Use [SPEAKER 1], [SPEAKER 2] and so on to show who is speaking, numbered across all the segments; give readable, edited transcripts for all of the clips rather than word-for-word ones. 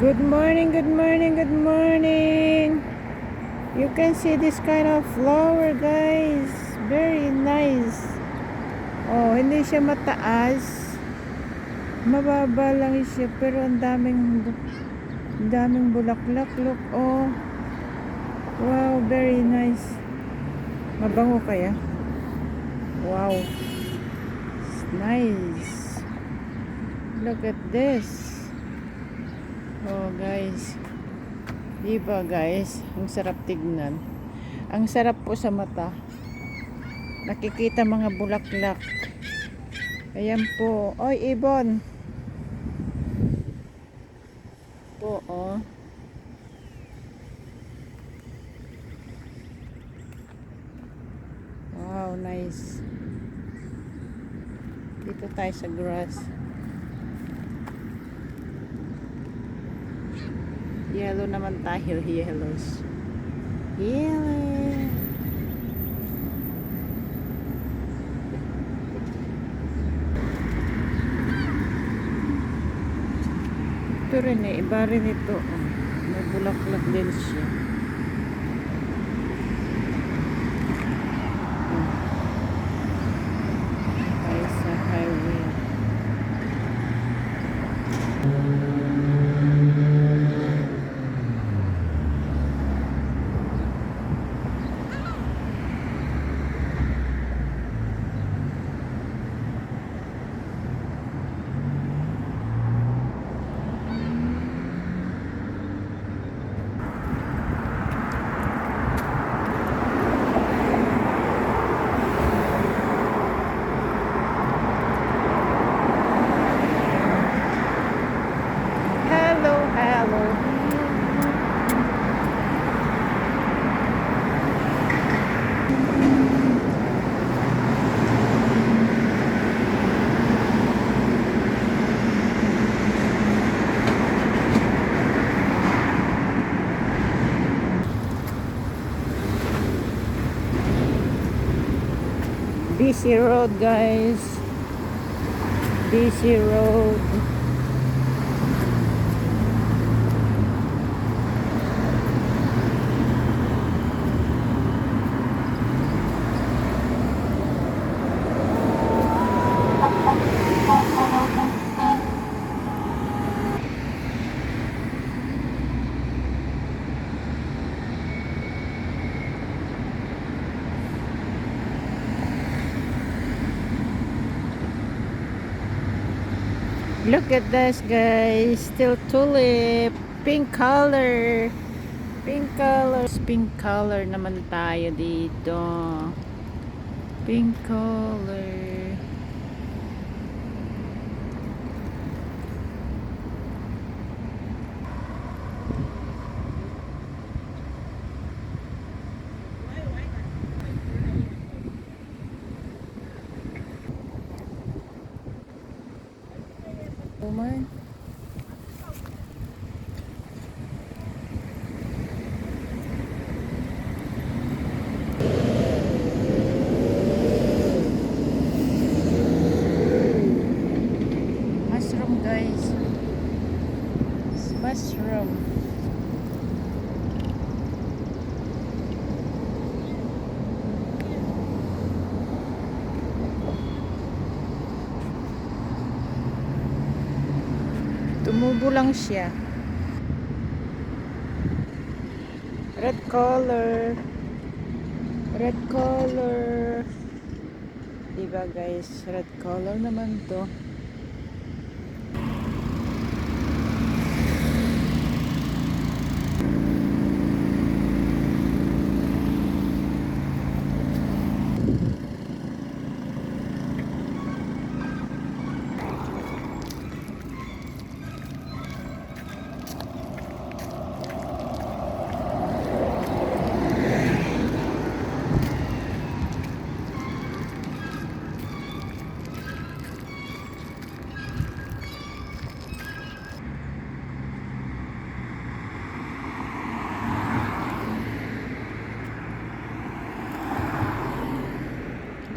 [SPEAKER 1] Good morning, good morning, good morning. You can see this kind of flower, guys. Very nice. Oh, hindi siya mataas. Mababa lang siya, pero ang daming bulaklak. Look, oh. Wow, very nice. Mabango kaya? Wow. It's nice. Look at this. Oh, guys. Diba, guys? Ang sarap tignan. Ang sarap po sa mata. Nakikita mga bulaklak. Ayan po. Oy, ibon. Po, oh. Wow, nice. Dito tayo sa grass. Yellow naman tayo. Yellows. Yellow. Ito rin eh. Iba rin ito. Oh. May bulaklak din siya. Tayo sa highway. Hello, hello. Busy road, guys. Busy road. Look at this, guys. Still tulip. Pink color. Pink color. Pink color naman tayo dito. Pink color. Woman. Mushroom, guys. It's mushroom. Tumubo lang siya. Red color. Red color. Diba, guys? Red color naman to.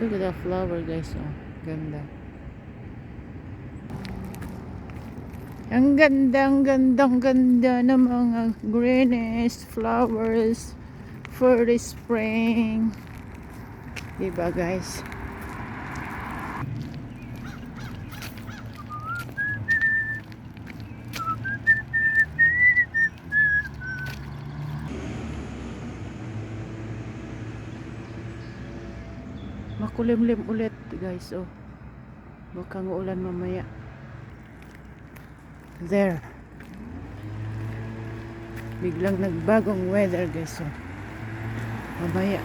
[SPEAKER 1] Look at the flower, guys. Oh, ganda. Ang ganda ng mga greenish flowers for the spring. Diba guys? Makulimlim ulit guys, oh. Baka ulan mamaya. There. Biglang nagbagong weather guys, oh. Mamaya.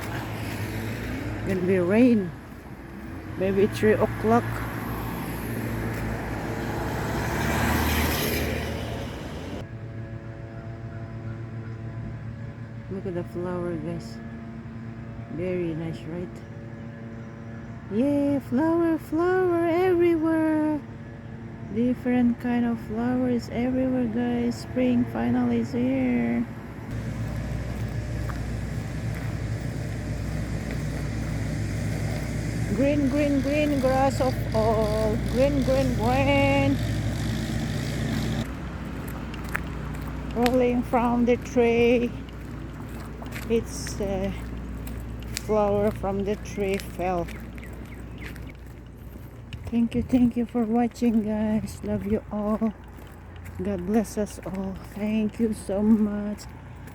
[SPEAKER 1] Gonna be rain. Maybe 3 o'clock. Look at the flower guys. Very nice, right? Yeah, flower everywhere. Different kind of flowers everywhere guys. Spring finally is here. Green grass of all. Green. Rolling from the tree. It's flower from the tree fell. Thank you for watching guys. Love you all. God bless us all. Thank you so much.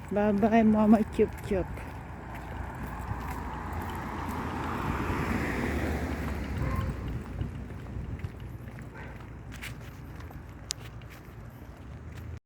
[SPEAKER 1] Bye bye Mama Chup Chup.